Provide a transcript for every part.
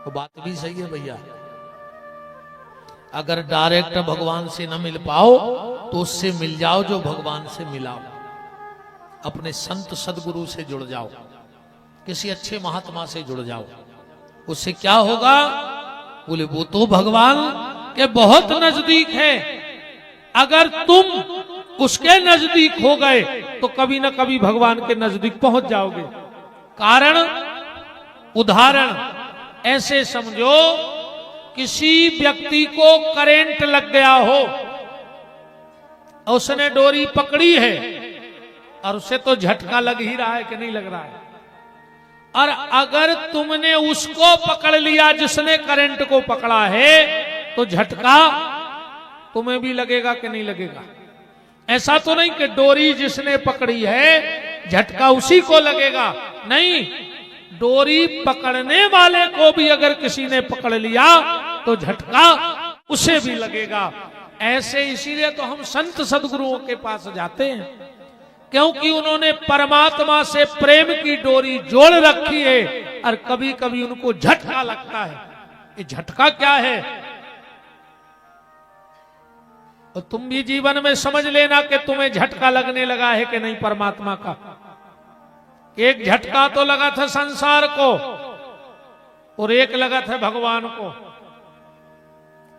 वो बात भी सही है भैया। अगर डायरेक्ट भगवान से न मिल पाओ तो उससे मिल जाओ जो भगवान से मिलाओ। अपने संत सदगुरु से जुड़ जाओ, किसी अच्छे महात्मा से जुड़ जाओ। उससे क्या होगा? बोले वो तो भगवान के बहुत नजदीक है। अगर तुम उसके नजदीक हो गए तो कभी ना कभी भगवान के नजदीक पहुंच जाओगे। कारण, उदाहरण ऐसे समझो, किसी व्यक्ति को करंट लग गया हो, उसने डोरी पकड़ी है और उसे तो झटका लग ही रहा है कि नहीं लग रहा है। और अगर तुमने उसको पकड़ लिया जिसने करंट को पकड़ा है तो झटका तुम्हें भी लगेगा कि नहीं लगेगा? ऐसा तो नहीं कि डोरी जिसने पकड़ी है झटका उसी को लगेगा, नहीं, डोरी पकड़ने वाले को भी अगर किसी ने पकड़ लिया तो झटका उसे भी लगेगा। ऐसे इसीलिए तो हम संत सदगुरुओं के पास जाते हैं, क्योंकि उन्होंने परमात्मा से प्रेम की डोरी जोड़ रखी है और कभी कभी उनको झटका लगता है। ये झटका क्या है? और तुम भी जीवन में समझ लेना कि तुम्हें झटका लगने लगा है कि नहीं परमात्मा का। एक झटका तो लगा था संसार को और एक लगा था भगवान को।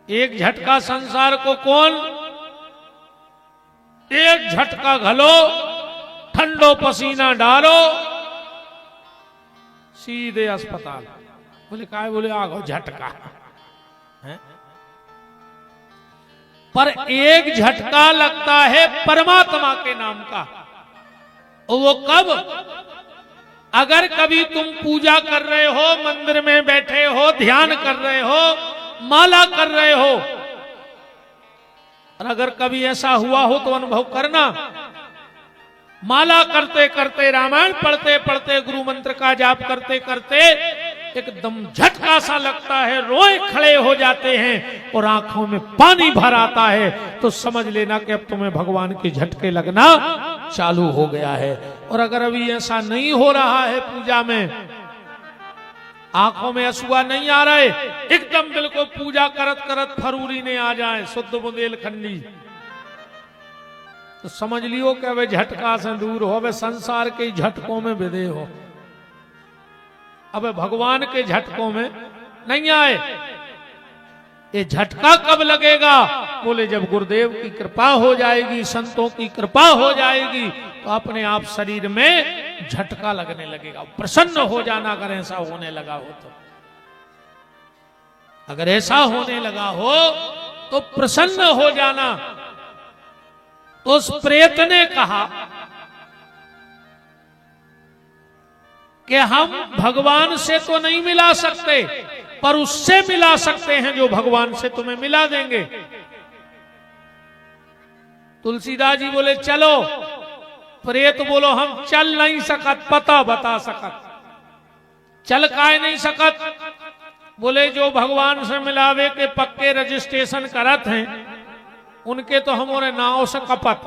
एक झटका संसार को कौन? एक झटका घलो, ठंडो पसीना डालो, सीधे अस्पताल। बोले काय? बोले आगो झटका है। पर एक झटका लगता है परमात्मा के नाम का। वो कब? अगर कभी तुम पूजा कर रहे हो, मंदिर में बैठे हो, ध्यान कर रहे हो, माला कर रहे हो, और अगर कभी ऐसा हुआ हो तो अनुभव करना, माला करते करते, रामायण पढ़ते पढ़ते, गुरु मंत्र का जाप करते करते एकदम झटका सा लगता है, रोए खड़े हो जाते हैं और आंखों में पानी भर आता है, तो समझ लेना कि अब तुम्हें भगवान के झटके लगना चालू हो गया है। और अगर अभी ऐसा नहीं हो रहा है, पूजा में आंखों में आंसुआ नहीं आ रहे, एकदम बिल्कुल पूजा करत करत फरूरी ने आ जाए, शुद्ध बुंदेलखंडी, तो समझ लियो कि वे झटका से दूर हो, वे संसार के झटकों में विदे हो, अब भगवान के झटकों में नहीं आए। ये झटका कब लगेगा? बोले जब गुरुदेव की कृपा हो जाएगी, संतों की कृपा हो जाएगी, तो अपने आप शरीर में झटका लगने लगेगा, प्रसन्न हो जाना। अगर ऐसा होने लगा हो तो, अगर ऐसा होने लगा हो तो प्रसन्न हो जाना। तो उस प्रेत ने कहा कि हम भगवान से तो नहीं मिला सकते, पर उससे मिला सकते हैं जो भगवान से तुम्हें मिला देंगे। तुलसीदास जी बोले चलो। प्रेत बोलो हम चल नहीं सकत, पता बता सकत। चल काहे नहीं सकत? बोले जो भगवान से मिलावे के पक्के रजिस्ट्रेशन करत हैं, उनके तो हमारे नाव से कपत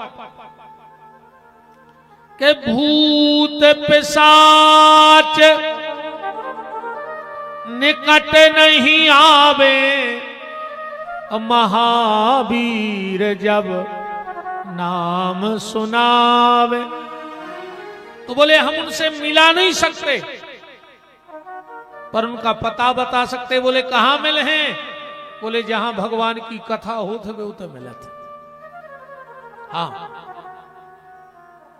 के भूत पिशाच निकट नहीं आवे, महावीर जब नाम सुनावे। तो बोले हम उनसे मिला नहीं सकते, पर उनका पता बता सकते। बोले कहां मिले हैं? बोले जहां भगवान की कथा होत है उते मिले थे। हाँ,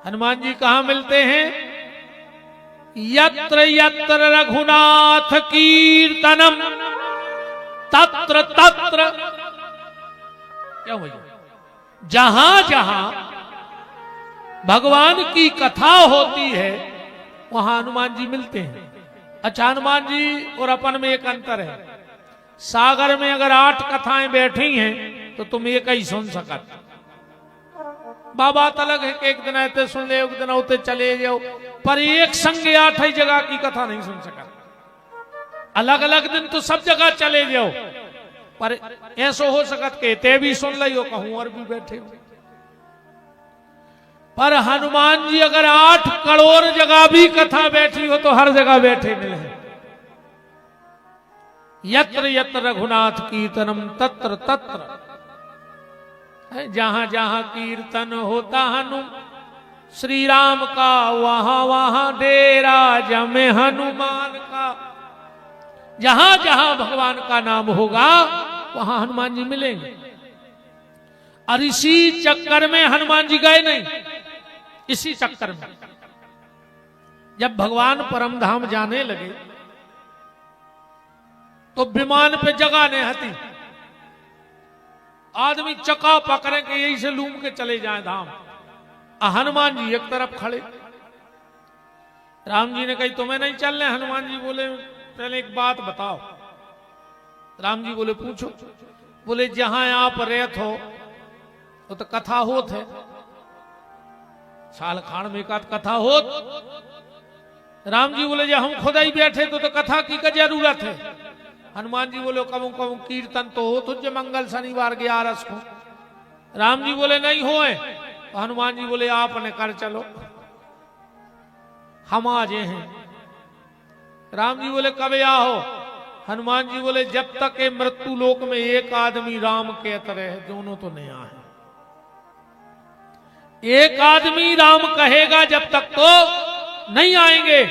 हनुमान जी कहां मिलते हैं? यत्र यत्र रघुनाथ कीर्तनम तत्र तत्र, क्या भैया, जहां जहां भगवान की कथा होती है वहां हनुमान जी मिलते हैं। अच्छा, हनुमान जी और अपन में एक अंतर है। सागर में अगर 8 कथाएं बैठी हैं तो तुम एक ही सुन सकत। बात अलग है कि एक दिन आते सुन ले, एक दिन उते चले जाओ, पर एक संग 8 ही जगह की कथा नहीं सुन सकत। अलग अलग दिन तो सब जगह चले जाओ, पर ऐसा हो सकत के ते भी सुन लियो, कहूं और भी बैठे हो। पर हनुमान जी अगर 8 करोड़ जगह भी कथा बैठी हो तो हर जगह बैठे मिले। यत्र यत्र रघुनाथ कीर्तनम तत्र तत्र, जहां जहां कीर्तन होता हनुम श्री राम का, वहां वहां डेरा जमे हनुमान का। जहां जहां भगवान का नाम होगा वहां हनुमान जी मिलेंगे। और इसी चक्कर में हनुमान जी गए नहीं, इसी चक्कर में जब भगवान परम धाम जाने लगे तो विमान पे जगह नहीं हती, आदमी चका पकड़े के यही से लूम के चले जाए धाम। हनुमान जी एक तरफ खड़े। राम जी ने कही तुम्हें नहीं चलने? हनुमान जी बोले पहले एक बात बताओ। राम जी बोले पूछो। बोले जहां आप रहत हो वो तो कथा होत है, साल खान में एकाध कथा होत। राम जी बोले जब हम खुदा ही बैठे तो कथा की क्या जरूरत है? हनुमान जी बोले कबू कबू कीर्तन तो हो तुझे मंगल शनिवार 11 को। राम जी बोले नहीं होए। तो हनुमान जी बोले आपने कर चलो, हम आज हैं। राम जी बोले कब आओ? हनुमान जी बोले जब तक ये मृत्यु लोक में एक आदमी राम के तरह है, दोनों तो नहीं आए। एक आदमी राम कहेगा जब तक तो नहीं आएंगे।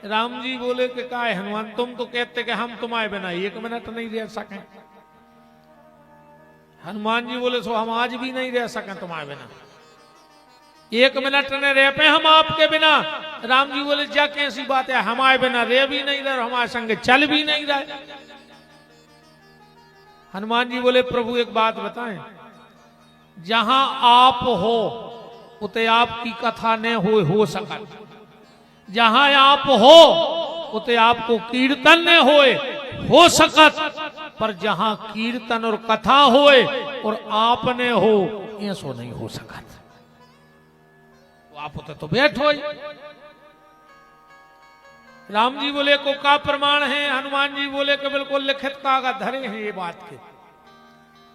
राम जी बोले कि क्या है हनुमान, तुम तो कहते कि हम तुम्हारे बिना 1 मिनट नहीं रह सके। हनुमान जी बोले सो हम आज भी नहीं रह सके तुम्हारे बिना, 1 मिनट न रह पे हम आपके बिना। राम जी बोले जा कैसी बात है, हमारे बिना रह भी नहीं रहे, हमारे संग चल भी नहीं रहे। हनुमान जी बोले प्रभु एक बात बताएं, जहां आप हो उते आपकी कथा न हो सकत, जहां आप हो उते आपको कीर्तन न हो सकत, पर जहां कीर्तन और कथा होए और आपने हो ये सो नहीं हो सकत। आप होते तो बैठो ही। राम जी बोले को का प्रमाण है? हनुमान जी बोले कि बिल्कुल लिखित कागज धरे हैं ये बात के।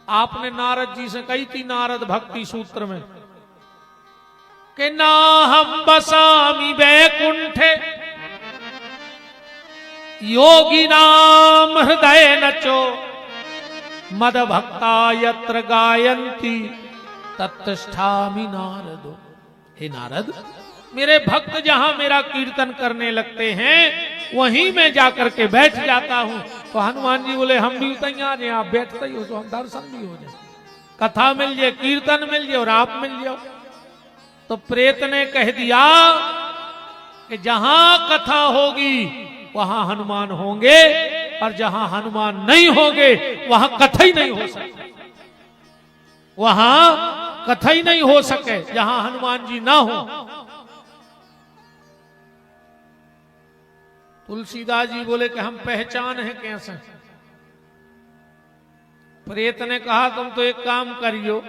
आपने नारद जी से कही थी नारद भक्ति सूत्र में कि ना हम बसामी वैकुंठे योगी नाम हृदय नचो मद भक्ता यत्र गायंती तत्ष्ठामि नारदो। हे नारद, मेरे भक्त जहां मेरा कीर्तन करने लगते हैं वहीं मैं जाकर के बैठ जाता हूं। तो हनुमान जी बोले हम भी उतई आ जाए, आप बैठते ही हो तो हम दर्शन भी हो जाए, कथा मिल जाए, कीर्तन मिल जाए और आप मिल जाओ। तो प्रेत ने कह दिया कि जहां कथा होगी वहां हनुमान होंगे, और जहां हनुमान नहीं होंगे वहां कथा ही नहीं हो सकती, वहां कथा ही नहीं हो सके जहां हनुमान जी ना हो। तुलसीदास जी बोले कि हम पहचान है कैसे? प्रेत ने कहा तुम तो एक काम करियो,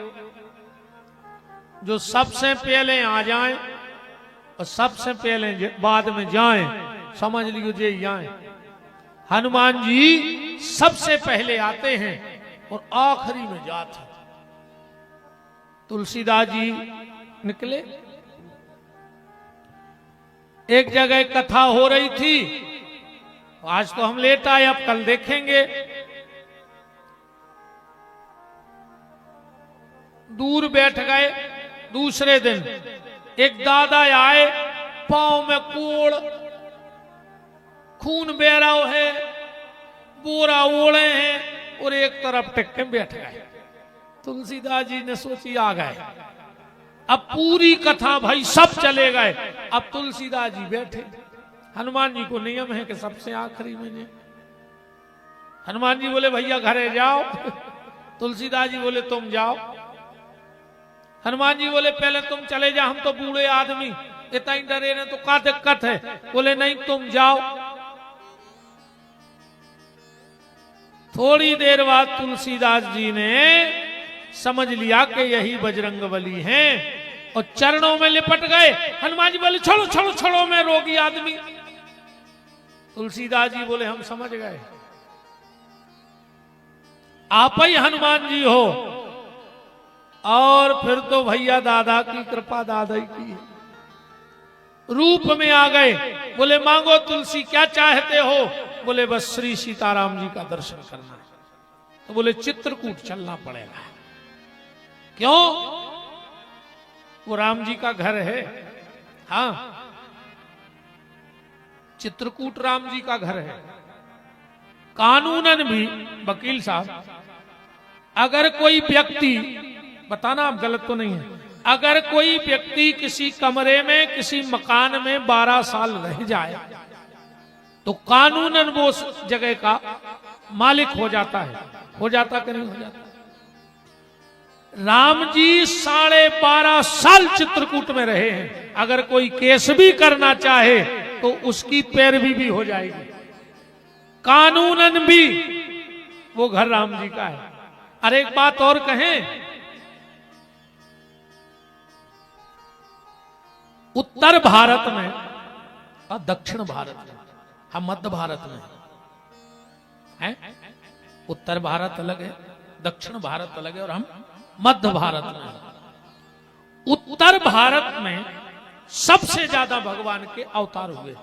जो सबसे पहले आ जाएं और सबसे पहले बाद में जाएं, समझ लियो जे जाएं। हनुमान जी सबसे पहले आते हैं और आखिरी में जाते हैं। तुलसीदास जी निकले, एक जगह कथा हो रही थी, आज तो हम लेट आए, अब कल देखेंगे। दूर बैठ गए। दूसरे दिन एक दादा आए, पांव में कोड़, खून बह रहा है, बोरा ओढ़े हैं और एक तरफ टिक के बैठ गए। तुलसीदास जी ने सोची आ गए, अब पूरी कथा भाई सब चले गए, अब तुलसीदास जी बैठे। हनुमान जी को नियम है कि सबसे आखिरी में। हनुमान जी बोले भैया घरे जाओ। तुलसीदास जी बोले तुम जाओ। हनुमान जी बोले पहले तुम चले जाओ, हम तो बूढ़े आदमी इतना ही डरे ने तो क्या दिक्कत है? बोले नहीं तुम जाओ। थोड़ी देर बाद तुलसीदास जी ने समझ लिया कि यही बजरंगबली हैं और चरणों में लिपट गए। हनुमान जी बोले छोड़ो छोड़ो छोड़ो, मैं रोगी आदमी। तुलसीदास जी बोले हम समझ गए, आप ही हनुमान जी हो। और फिर तो भैया दादा की कृपा, दादा ही की है। रूप में आ गए। बोले मांगो तुलसी, क्या चाहते हो? बोले बस श्री सीताराम जी का दर्शन करना है। तो बोले चित्रकूट चलना पड़ेगा। क्यों? वो राम जी का घर है। हाँ, चित्रकूट राम जी का घर है। कानूनन भी वकील साहब, अगर कोई व्यक्ति, बताना आप गलत तो नहीं है, अगर कोई व्यक्ति किसी कमरे में, किसी मकान में 12 साल रह जाए तो कानूनन वो उस जगह का मालिक हो जाता है। हो जाता कि नहीं हो जाता? राम जी 12.5 साल चित्रकूट में रहे हैं। अगर कोई केस भी करना चाहे तो उसकी पैरवी भी हो जाएगी। कानूनन भी वो घर राम जी का है। अरे एक बात और कहें, उत्तर भारत में और दक्षिण भारत में, हम मध्य भारत में हैं। उत्तर भारत अलग है, दक्षिण भारत अलग है, और हम मध्य भारत में। उत्तर भारत में सबसे ज्यादा भगवान के अवतार हुए,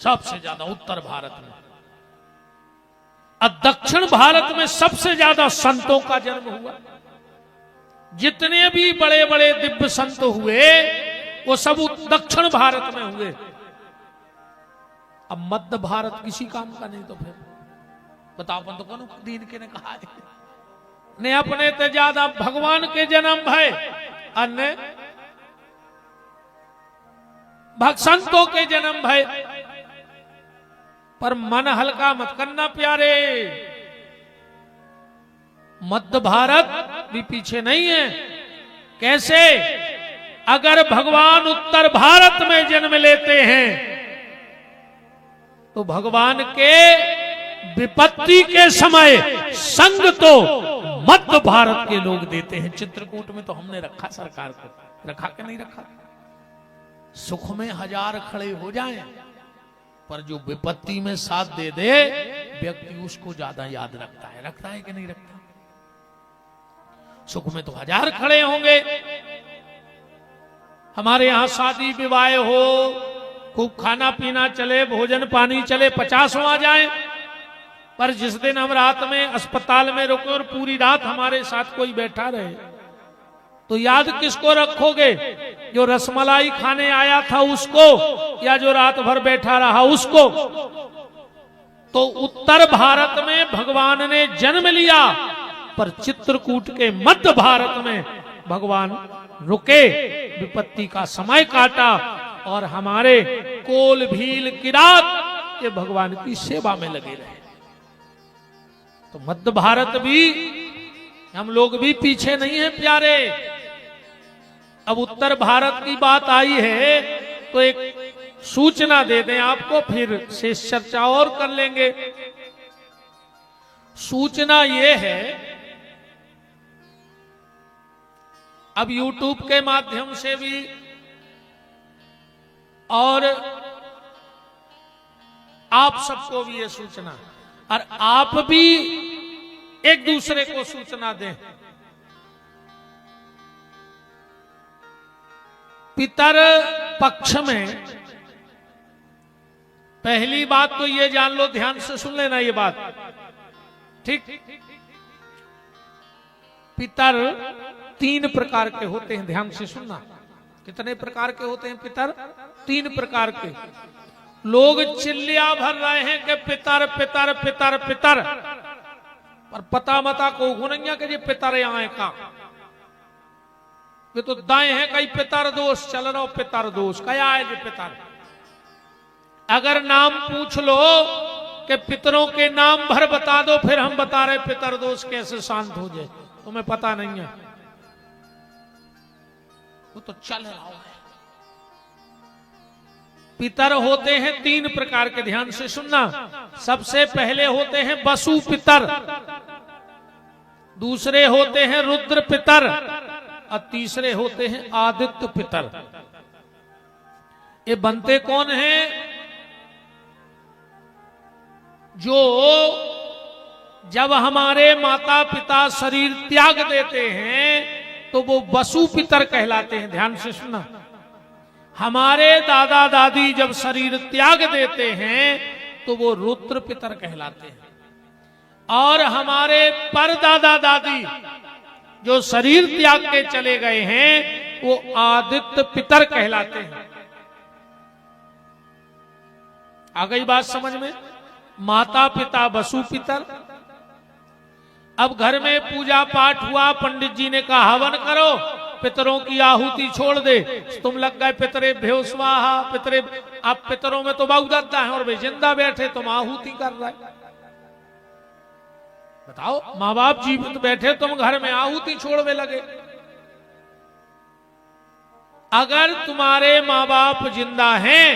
सबसे ज्यादा उत्तर भारत में। और दक्षिण भारत में सबसे ज्यादा संतों का जन्म हुआ। जितने भी बड़े बड़े दिव्य संत हुए वो सब दक्षिण भारत में हुए। अब मध्य भारत किसी काम का नहीं, तो फिर बताओ अपन तो कौन दीन के ने कहा है ने अपने ते ज्यादा भगवान के जन्म भय, अन्य संतों के जन्म भय। पर मन हल्का मत करना प्यारे, मध्य भारत भी पीछे नहीं है। कैसे? अगर भगवान उत्तर भारत में जन्म लेते हैं तो भगवान के विपत्ति के समय संग तो मध्य भारत के लोग देते हैं। चित्रकूट में तो हमने रखा, सरकार को रखा कि नहीं रखा? सुख में 1000 खड़े हो जाएं, पर जो विपत्ति में साथ दे दे व्यक्ति उसको ज्यादा याद रखता है। रखता है कि नहीं रखता? सुख में तो 1000 खड़े होंगे। हमारे यहां शादी विवाह हो, खूब खाना पीना चले, भोजन पानी चले, 50 आ जाए, पर जिस दिन हम रात में अस्पताल में रुके और पूरी रात हमारे साथ कोई बैठा रहे तो याद किसको रखोगे? जो रसमलाई खाने आया था उसको, या जो रात भर बैठा रहा उसको? तो उत्तर भारत में भगवान ने जन्म लिया, पर चित्रकूट के मध्य भारत में भगवान रुके, विपत्ति का समय काटा, और हमारे कोल भील किरात ये भगवान की सेवा में लगे रहे। तो मध्य भारत भी, हम लोग भी पीछे नहीं हैं प्यारे। अब उत्तर भारत की बात आई है तो एक सूचना दे दें आपको, फिर शेष चर्चा और कर लेंगे। सूचना यह है, अब YouTube के माध्यम से भी और आप सबको भी ये सूचना, और आप भी एक दूसरे को सूचना दें। पितर पक्ष में पहली बात तो ये जान लो, ध्यान से सुन लेना ये बात, ठीक? पितर 3 प्रकार के होते हैं, ध्यान से सुनना। कितने प्रकार के होते हैं पितर? 3 प्रकार के। लोग चिल्लिया भर रहे हैं कि पितर पितर पितर पितर, पर पता मता को गुनैया के ये पितर आए का, ये तो दाएं हैं कई पितर दोष चल रहा, पितर दोष क्या है ये पितर? अगर नाम पूछ लो कि पितरों के नाम भर बता दो, फिर हम बता रहे पितर दोष कैसे शांत हो जाए, तुम्हें पता नहीं है, वो तो चल रहा है। पितर होते हैं 3 प्रकार के, ध्यान से सुनना। सबसे पहले होते हैं वसु पितर, दूसरे होते हैं रुद्र पितर, और तीसरे होते हैं आदित्य पितर। ये बनते कौन हैं? जो जब हमारे माता पिता शरीर त्याग देते हैं तो वो वसु पितर कहलाते हैं। ध्यान से सुनना। हमारे दादा दादी जब शरीर त्याग देते हैं तो वो रुद्र पितर कहलाते हैं, और हमारे परदादा दादी जो शरीर त्याग के चले गए हैं वो आदित्य पितर कहलाते हैं। आ गई बात समझ में? माता पिता वसु पितर। अब घर में पूजा पाठ हुआ, पंडित जी ने कहा हवन करो, पितरों की आहुति छोड़ दे, तुम लग गए पितरे भ्यो स्वाहा पितरे। आप पितरों में तो बहुत दर्दा है और वे जिंदा बैठे, तुम आहुति कर रहे। बताओ, माँ बाप जीवित बैठे, तुम घर में आहुति छोड़ने लगे। अगर तुम्हारे माँ बाप जिंदा हैं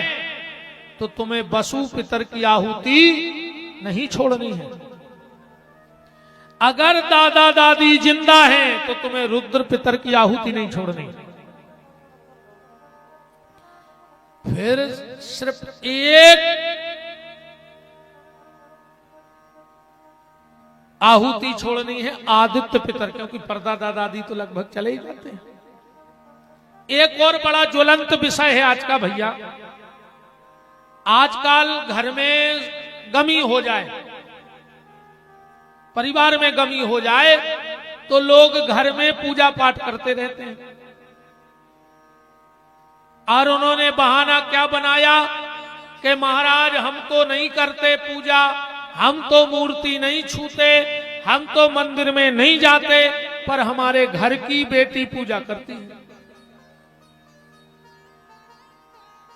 तो तुम्हें वसु पितर की आहुति नहीं छोड़नी है। अगर दादा दादी जिंदा हैं तो तुम्हें रुद्र पितर की आहुति नहीं छोड़नी। फिर सिर्फ एक आहुति छोड़नी है, आदित्य पितर, क्योंकि परदादा दादी तो लगभग चले ही जाते हैं। एक और बड़ा ज्वलंत विषय है आज का भैया। आजकल घर में गमी हो जाए, परिवार में गमी हो जाए तो लोग घर में पूजा पाठ करते रहते हैं, और उन्होंने बहाना क्या बनाया कि महाराज हम तो नहीं करते पूजा, हम तो मूर्ति नहीं छूते, हम तो मंदिर में नहीं जाते, पर हमारे घर की बेटी पूजा करती है।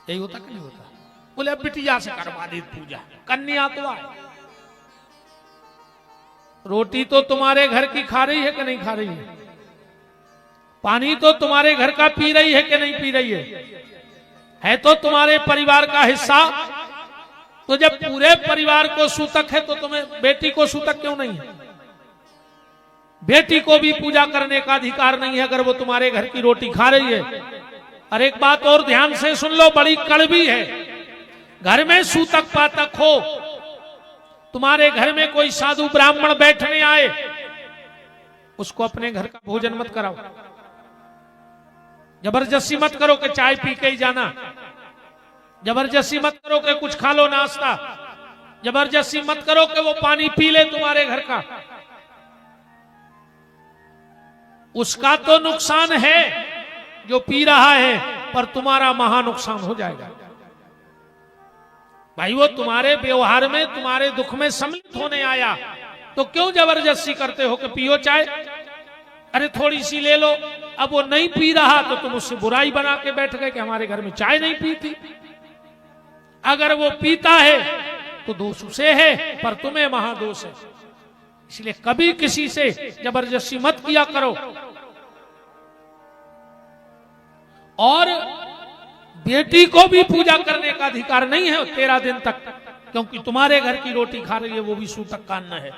यही होता कि नहीं होता? बोले अब बिटिया से करवा दी पूजा, कन्या तो आए। रोटी तो तुम्हारे घर की खा रही है कि नहीं खा रही है? पानी तो तुम्हारे घर का पी रही है कि नहीं पी रही है तो तुम्हारे परिवार का हिस्सा। तो जब पूरे परिवार को सूतक है तो तुम्हें बेटी को सूतक क्यों नहीं है? बेटी को भी पूजा करने का अधिकार नहीं है अगर वो तुम्हारे घर की रोटी खा रही है। और एक बात और ध्यान से सुन लो, बड़ी कड़वी है। घर में सूतक पातक हो, तुम्हारे घर में कोई साधु ब्राह्मण बैठने आए, उसको अपने घर का भोजन मत कराओ, जबरदस्ती मत करो कि चाय पी के ही जाना, जबरदस्ती मत करो कि कुछ खा लो नाश्ता, जबरदस्ती मत करो कि वो पानी पी ले तुम्हारे घर का। उसका तो नुकसान है जो पी रहा है, पर तुम्हारा महा नुकसान हो जाएगा। भाई वो तुम्हारे व्यवहार में, तुम्हारे दुख में सम्मिलित होने आया, तो क्यों जबरदस्ती करते हो कि पियो चाय? अरे थोड़ी सी ले लो। अब वो नहीं पी रहा तो तुम उससे बुराई बना के बैठ गए कि हमारे घर में चाय नहीं पीती। अगर वो पीता है तो दोष उसे है, पर तुम्हें महादोष है। इसलिए कभी किसी से जबरदस्ती मत किया करो। और बेटी को भी पूजा करने का अधिकार नहीं है 13 दिन तक, क्योंकि तुम्हारे घर की रोटी खा रही है वो भी सूतक का अन्न है,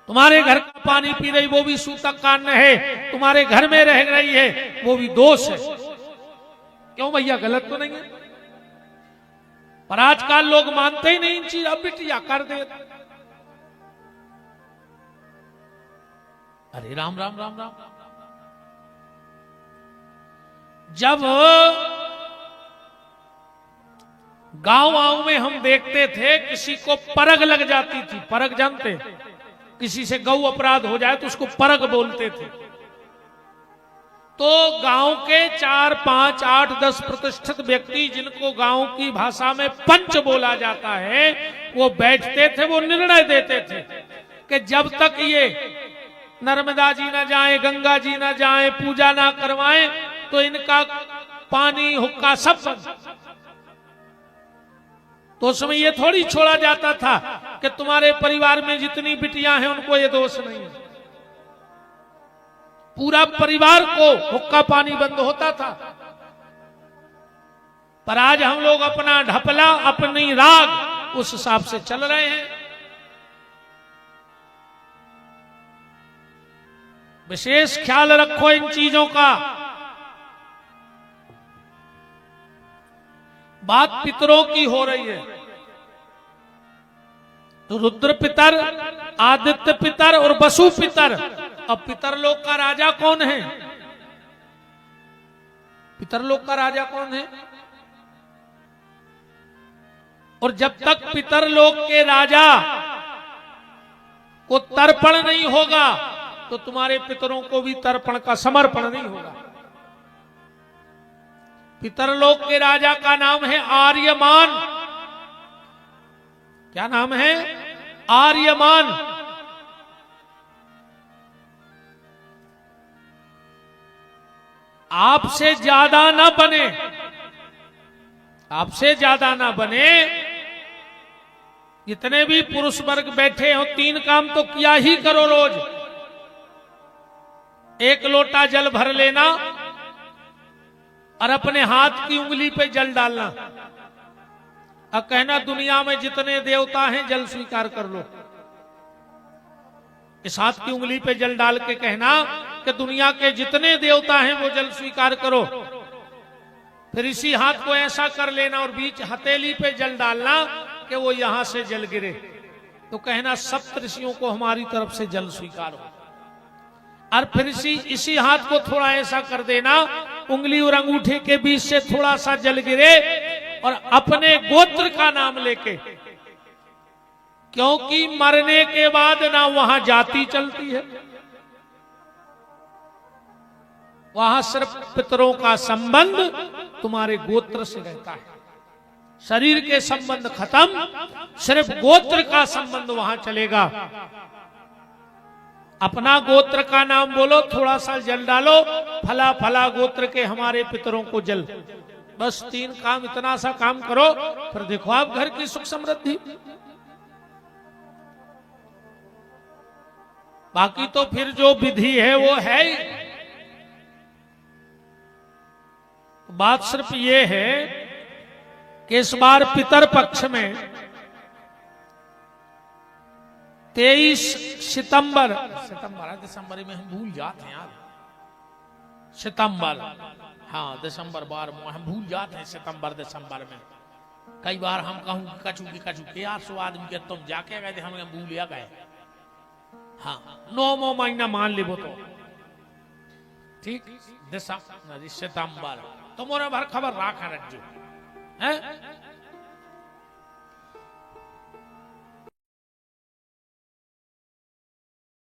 तुम्हारे घर का पानी पी रही वो भी सूतक का अन्न है, तुम्हारे घर में रह रही है वो भी दोष है। क्यों भैया, गलत तो नहीं है? पर आजकल लोग मानते ही नहीं इन चीज। अब बिटिया कर दे, अरे राम राम राम राम। जब गांव में हम देखते थे किसी को परग लग जाती थी, परग जानते, किसी से गौ अपराध हो जाए तो उसको परग बोलते थे, तो गांव के 4, 5, 8, 10 प्रतिष्ठित व्यक्ति, जिनको गांव की भाषा में पंच बोला जाता है, वो बैठते थे, वो निर्णय देते थे कि जब तक ये नर्मदा जी ना जाए, गंगा जी ना जाए, पूजा ना करवाएं, तो इनका पानी हुक्का सब बंद। तो उस समय ये थोड़ी छोड़ा जाता था कि तुम्हारे परिवार में जितनी बिटियां हैं उनको ये दोष नहीं है। पूरा परिवार को हुक्का पानी बंद होता था। पर आज हम लोग अपना ढपला, अपनी राग उस हिसाब से चल रहे हैं। विशेष ख्याल रखो इन चीजों का। बात पितरों की हो रही है, तो रुद्र पितर, आदित्य पितर और वसु पितर। अब पितर लोक का राजा कौन है? पितरलोक का राजा कौन है? और जब तक पितरलोक के राजा को तर्पण नहीं होगा तो तुम्हारे पितरों को भी तर्पण का समर्पण नहीं होगा। पितरलोक के राजा का नाम है आर्यमान। क्या नाम है? आर्यमान। आपसे ज्यादा ना बने, आपसे ज्यादा ना बने। जितने भी पुरुष वर्ग बैठे हो, 3 काम तो किया ही करो रोज। 1 लोटा जल भर लेना और अपने हाथ की उंगली पे जल डालना और कहना दुनिया में जितने देवता हैं जल स्वीकार कर लो। इस हाथ की उंगली पे जल डाल के कहना कि दुनिया के जितने देवता हैं वो जल स्वीकार करो। फिर इसी हाथ को ऐसा कर लेना और बीच हथेली पे जल डालना कि वो यहां से जल गिरे, तो कहना सप्तऋषियों को हमारी तरफ से जल स्वीकार हो। और फिर इसी हाथ को थोड़ा ऐसा कर देना, उंगली और अंगूठे के बीच से थोड़ा सा जल गिरे और अपने गोत्र का नाम लेके, क्योंकि मरने के बाद ना वहां जाति चलती है, वहां सिर्फ पितरों का संबंध तुम्हारे गोत्र से रहता है। शरीर के संबंध खत्म, सिर्फ गोत्र का संबंध वहां चलेगा। अपना गोत्र का नाम बोलो, थोड़ा सा जल डालो, फला फला गोत्र के हमारे पितरों को जल। बस 3 काम, इतना सा काम करो, फिर देखो आप घर की सुख समृद्धि। बाकी तो फिर जो विधि है वो है ही। बात सिर्फ ये है कि इस बार पितर पक्ष में 23 सितंबर दिसंबर में हम भूल जाते हैं यार। सितंबर, हाँ दिसंबर बार हम भूल जाते हैं। सितंबर दिसंबर में कई बार हम कहूँ कचू के यार 100 आदमी के तुम जाके गए थे, हम भूलिया गए। हाँ 9वां महीना मान ले वो तो ठीक। दिसंबर सितंबर तो मोरे भर खबर राखा रखो है।